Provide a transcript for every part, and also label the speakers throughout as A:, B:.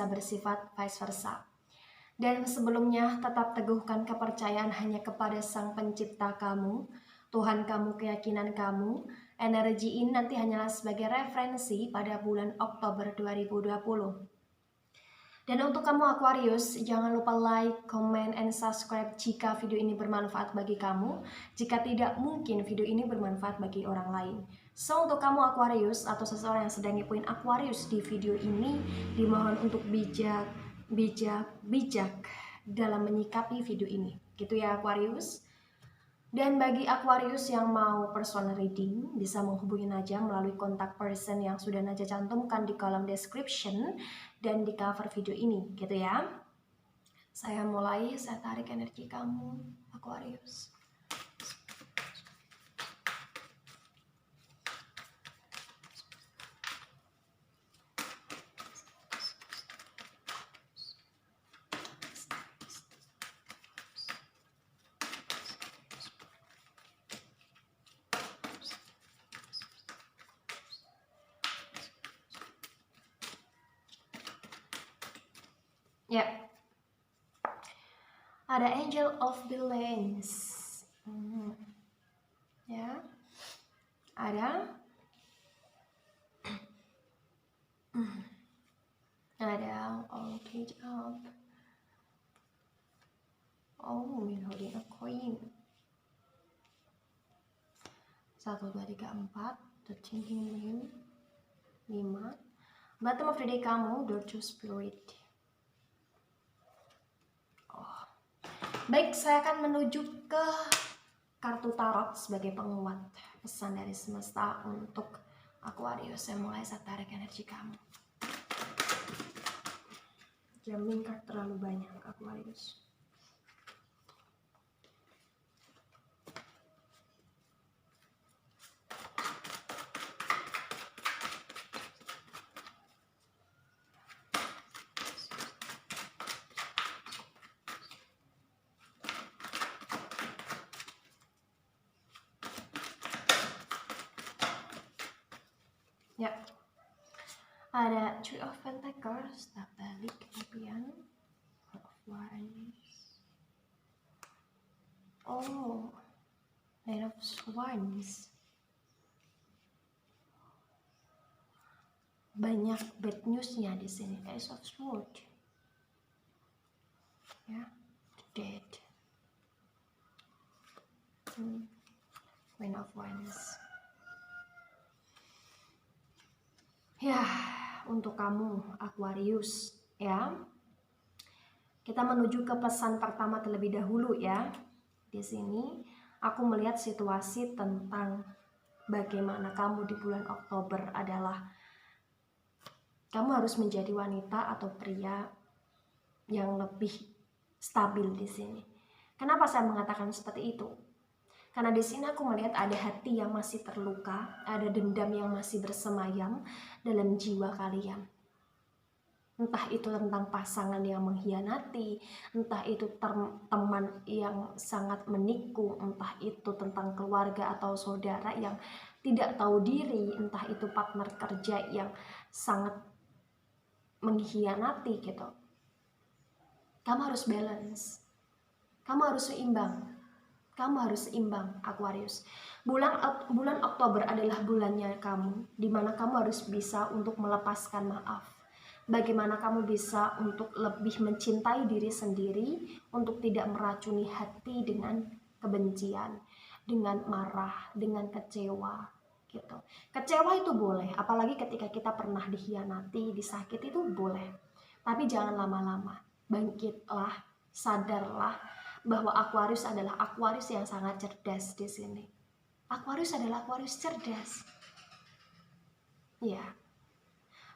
A: bersifat vice versa. Dan sebelumnya tetap teguhkan kepercayaan hanya kepada Sang Pencipta kamu, Tuhan kamu, keyakinan kamu. Energi ini nanti hanyalah sebagai referensi pada bulan Oktober 2020. Dan untuk kamu Aquarius, jangan lupa like, comment, and subscribe jika video ini bermanfaat bagi kamu. Jika tidak, mungkin video ini bermanfaat bagi orang lain. So, untuk kamu Aquarius atau seseorang yang sedang ngepoin Aquarius di video ini, dimohon untuk bijak dalam menyikapi video ini. Gitu ya Aquarius. Dan bagi Aquarius yang mau personal reading, bisa menghubungi Najah melalui kontak person yang sudah Najah cantumkan di kolom description dan di cover video ini, gitu ya. Saya tarik energi kamu, Aquarius. Ya, ada Angel of Balance, ya, ada All Cage Up. Oh, we're holding a coin. 1, 2, 3, 4, the thinking wheel, 5. Bottom of the deck kamu, Door to Spirit. Baik, saya akan menuju ke kartu tarot sebagai penguat pesan dari semesta untuk Aquarius. Saya tarik energi kamu. Jamin kartu terlalu banyak Aquarius. Ya, ada Three of Pentacles, tak balik kemudian Four of Wands. Oh, Nine of Swords. Banyak bad newsnya di sini. Ace of Swords. Ya, Dead. Queen of Wands. Ya, untuk kamu Aquarius, ya. Kita menuju ke pesan pertama terlebih dahulu ya. Di sini aku melihat situasi tentang bagaimana kamu di bulan Oktober adalah kamu harus menjadi wanita atau pria yang lebih stabil di sini. Kenapa saya mengatakan seperti itu? Karena di sini aku melihat ada hati yang masih terluka, ada dendam yang masih bersemayam dalam jiwa kalian. Entah itu tentang pasangan yang mengkhianati, entah itu teman yang sangat menikung, entah itu tentang keluarga atau saudara yang tidak tahu diri, entah itu partner kerja yang sangat mengkhianati gitu. Kamu harus balance, kamu harus seimbang. Kamu harus seimbang Aquarius. Bulan Oktober adalah bulannya kamu, di mana kamu harus bisa untuk melepaskan maaf. Bagaimana kamu bisa untuk lebih mencintai diri sendiri, untuk tidak meracuni hati dengan kebencian, dengan marah, dengan kecewa gitu. Kecewa itu boleh, apalagi ketika kita pernah dikhianati, disakiti itu boleh. Tapi jangan lama-lama. Bangkitlah, sadarlah bahwa Aquarius adalah Aquarius yang sangat cerdas di sini. Aquarius adalah Aquarius cerdas. Ya.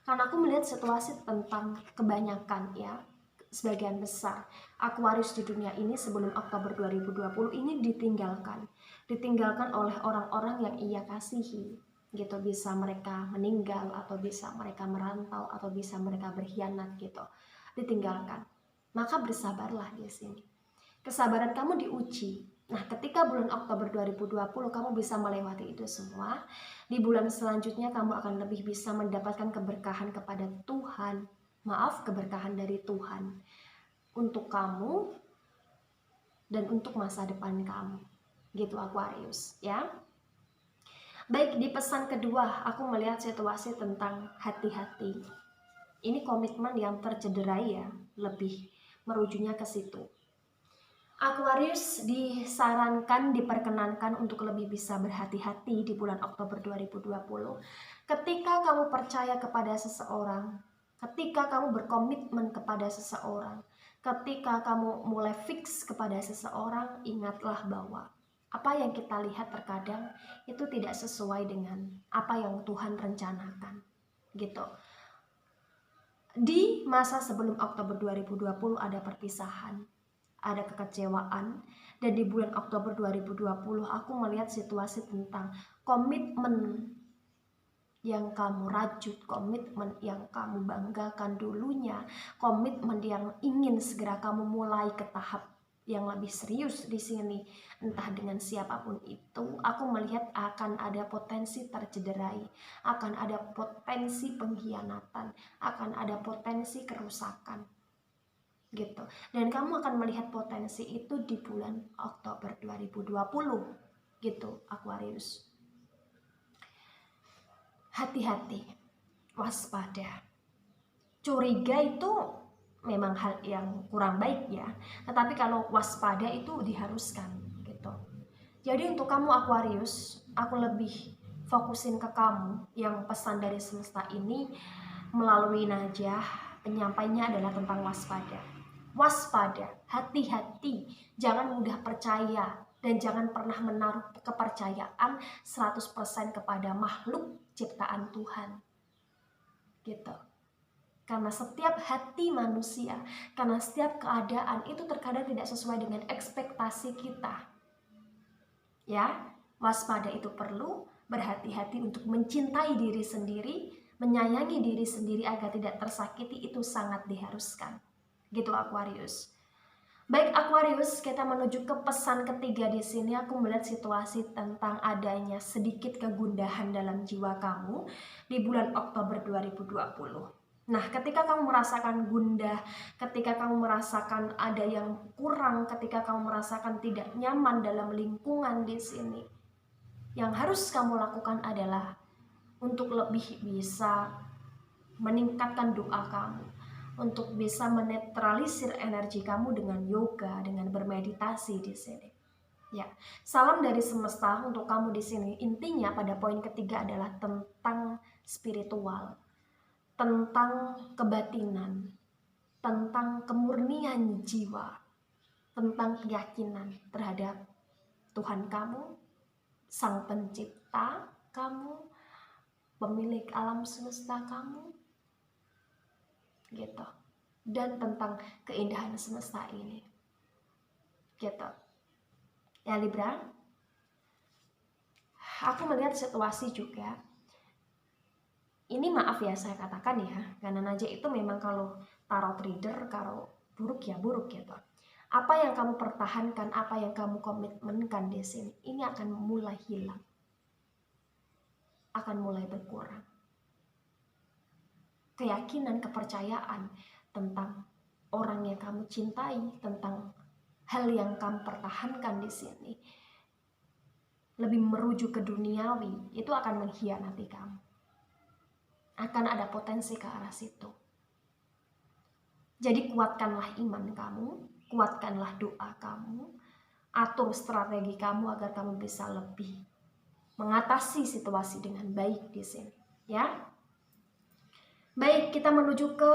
A: Karena aku melihat situasi tentang kebanyakan ya, sebagian besar Aquarius di dunia ini sebelum Oktober 2020 ini ditinggalkan oleh orang-orang yang ia kasihi gitu. Bisa mereka meninggal, atau bisa mereka merantau, atau bisa mereka berkhianat gitu, ditinggalkan. Maka bersabarlah di sini. Kesabaran kamu diuji. Nah, ketika bulan Oktober 2020 kamu bisa melewati itu semua, di bulan selanjutnya kamu akan lebih bisa mendapatkan keberkahan kepada Tuhan. Maaf, keberkahan dari Tuhan untuk kamu dan untuk masa depan kamu. Gitu Aquarius ya. Baik, di pesan kedua aku melihat situasi tentang hati-hati. Ini komitmen yang tercederai ya, lebih merujuknya ke situ. Aquarius disarankan, diperkenankan untuk lebih bisa berhati-hati di bulan Oktober 2020. Ketika kamu percaya kepada seseorang, ketika kamu berkomitmen kepada seseorang, ketika kamu mulai fix kepada seseorang, ingatlah bahwa apa yang kita lihat terkadang itu tidak sesuai dengan apa yang Tuhan rencanakan. Gitu. Di masa sebelum Oktober 2020 ada perpisahan, ada kekecewaan, dan di bulan Oktober 2020 aku melihat situasi tentang komitmen yang kamu rajut, komitmen yang kamu banggakan dulunya, komitmen yang ingin segera kamu mulai ke tahap yang lebih serius di sini, entah dengan siapapun itu, aku melihat akan ada potensi tercederai, akan ada potensi pengkhianatan, akan ada potensi kerusakan. Gitu. Dan kamu akan melihat potensi itu di bulan Oktober 2020. Gitu, Aquarius. Hati-hati, waspada. Curiga itu memang hal yang kurang baik ya, tetapi kalau waspada itu diharuskan gitu. Jadi untuk kamu Aquarius, aku lebih fokusin ke kamu yang pesan dari semesta ini melalui najah, penyampainya adalah tentang waspada. Waspada, hati-hati, jangan mudah percaya dan jangan pernah menaruh kepercayaan 100% kepada makhluk ciptaan Tuhan. Gitu. Karena setiap hati manusia, karena setiap keadaan itu terkadang tidak sesuai dengan ekspektasi kita. Ya, waspada itu perlu, berhati-hati untuk mencintai diri sendiri, menyayangi diri sendiri agar tidak tersakiti, itu sangat diharuskan. Gitu Aquarius. Baik Aquarius, kita menuju ke pesan ketiga di sini. Aku melihat situasi tentang adanya sedikit kegundahan dalam jiwa kamu di bulan Oktober 2020. Nah, ketika kamu merasakan gundah, ketika kamu merasakan ada yang kurang, ketika kamu merasakan tidak nyaman dalam lingkungan di sini, yang harus kamu lakukan adalah untuk lebih bisa meningkatkan doa kamu, untuk bisa menetralisir energi kamu dengan yoga, dengan bermeditasi di sini. Ya, salam dari semesta untuk kamu di sini. Intinya pada poin ketiga adalah tentang spiritual, tentang kebatinan, tentang kemurnian jiwa, tentang keyakinan terhadap Tuhan kamu, Sang Pencipta kamu, pemilik alam semesta kamu, gitu. Dan tentang keindahan semesta ini, gitu. Ya Libra, aku melihat situasi juga. Ini maaf ya saya katakan ya, karena najah itu memang kalau tarot reader, kalau buruk ya buruk gitu. Apa yang kamu pertahankan, apa yang kamu komitmenkan di sini, ini akan mulai hilang, akan mulai berkurang. Keyakinan, kepercayaan tentang orang yang kamu cintai, tentang hal yang kamu pertahankan di sini, lebih merujuk ke duniawi, itu akan mengkhianati kamu. Akan ada potensi ke arah situ. Jadi kuatkanlah iman kamu, kuatkanlah doa kamu, atur strategi kamu agar kamu bisa lebih mengatasi situasi dengan baik di sini, ya. Baik, kita menuju ke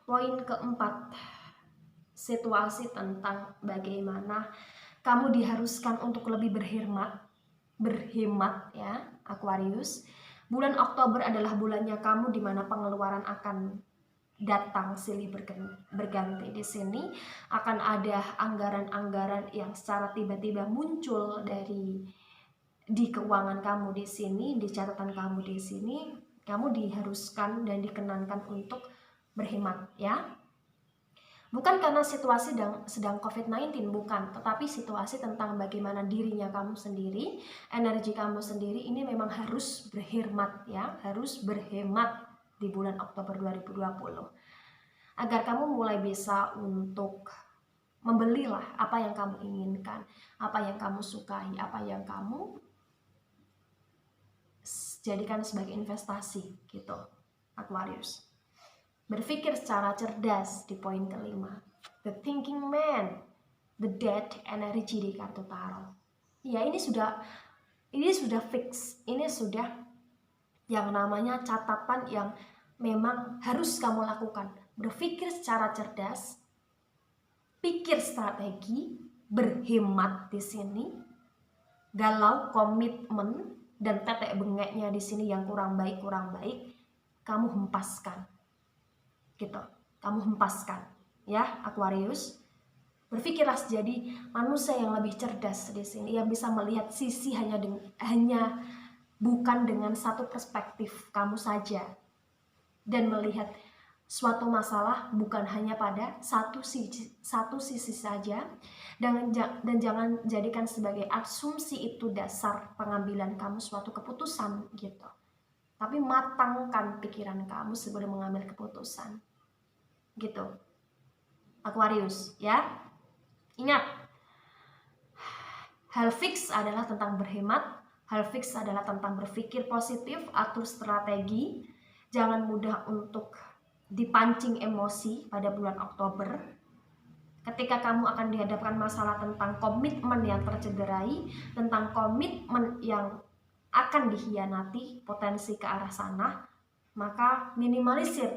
A: poin keempat. Situasi tentang bagaimana kamu diharuskan untuk lebih berhemat ya, Aquarius. Bulan Oktober adalah bulannya kamu di mana pengeluaran akan datang silih berganti. Di sini akan ada anggaran-anggaran yang secara tiba-tiba muncul di keuangan kamu di sini, di catatan kamu di sini. Kamu diharuskan dan dikenankan untuk berhemat ya. Bukan karena situasi sedang COVID-19, bukan, tetapi situasi tentang bagaimana dirinya kamu sendiri, energi kamu sendiri ini memang harus berhemat ya, harus berhemat di bulan Oktober 2020. agar kamu mulai bisa untuk membelilah apa yang kamu inginkan, apa yang kamu sukai, apa yang kamu jadikan sebagai investasi gitu, Aquarius. Berpikir secara cerdas di poin kelima. The thinking man, the dead energy di kartu tarot. Ya, ini sudah fix. Ini sudah yang namanya catatan yang memang harus kamu lakukan. Berpikir secara cerdas, pikir strategi, berhemat di sini, galau, komitmen, dan tetek bengeknya di sini yang kurang baik, kamu hempaskan. Gitu, kamu hempaskan, ya Aquarius. Berpikirlah jadi manusia yang lebih cerdas di sini, yang bisa melihat sisi hanya bukan dengan satu perspektif kamu saja, dan melihat suatu masalah bukan hanya pada satu sisi saja, dan jangan jadikan sebagai asumsi itu dasar pengambilan kamu suatu keputusan gitu. Tapi matangkan pikiran kamu sebelum mengambil keputusan. Gitu. Aquarius, ya. Ingat, hal fix adalah tentang berhemat, hal fix adalah tentang berpikir positif, atur strategi, jangan mudah untuk dipancing emosi pada bulan Oktober. Ketika kamu akan dihadapkan masalah tentang komitmen yang tercederai, tentang komitmen yang akan dikhianati, potensi ke arah sana, maka minimalisir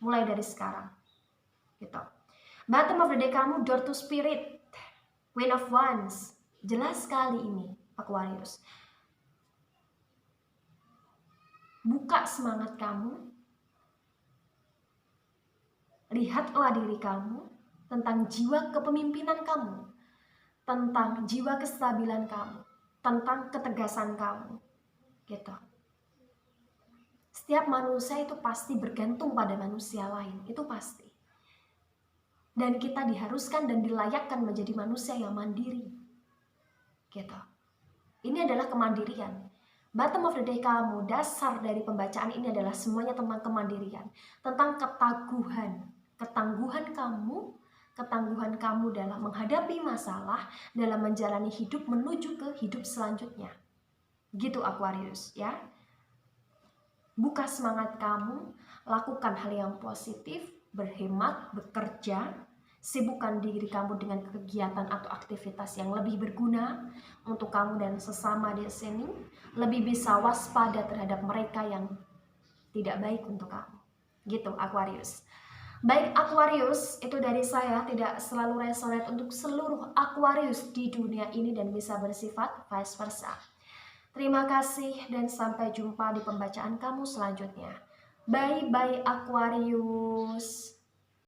A: mulai dari sekarang. Gitu. Bottom of the deck kamu, door to spirit, Queen of Wands. Jelas sekali ini, Aquarius. Buka semangat kamu, lihatlah diri kamu, tentang jiwa kepemimpinan kamu, tentang jiwa kestabilan kamu, tentang ketegasan kamu. Gitu. Setiap manusia itu pasti bergantung pada manusia lain, itu pasti. Dan kita diharuskan dan dilayakkan menjadi manusia yang mandiri. Gitu. Ini adalah kemandirian. Bottom of the day kamu, dasar dari pembacaan ini adalah semuanya tentang kemandirian, tentang ketangguhan kamu dalam menghadapi masalah, dalam menjalani hidup menuju ke hidup selanjutnya. Gitu Aquarius, ya. Buka semangat kamu, lakukan hal yang positif, berhemat, bekerja, sibukkan diri kamu dengan kegiatan atau aktivitas yang lebih berguna untuk kamu dan sesama di sini, lebih bisa waspada terhadap mereka yang tidak baik untuk kamu. Gitu Aquarius. Baik Aquarius, itu dari saya, tidak selalu resonate untuk seluruh Aquarius di dunia ini dan bisa bersifat vice versa. Terima kasih dan sampai jumpa di pembacaan kamu selanjutnya. Bye-bye Aquarius.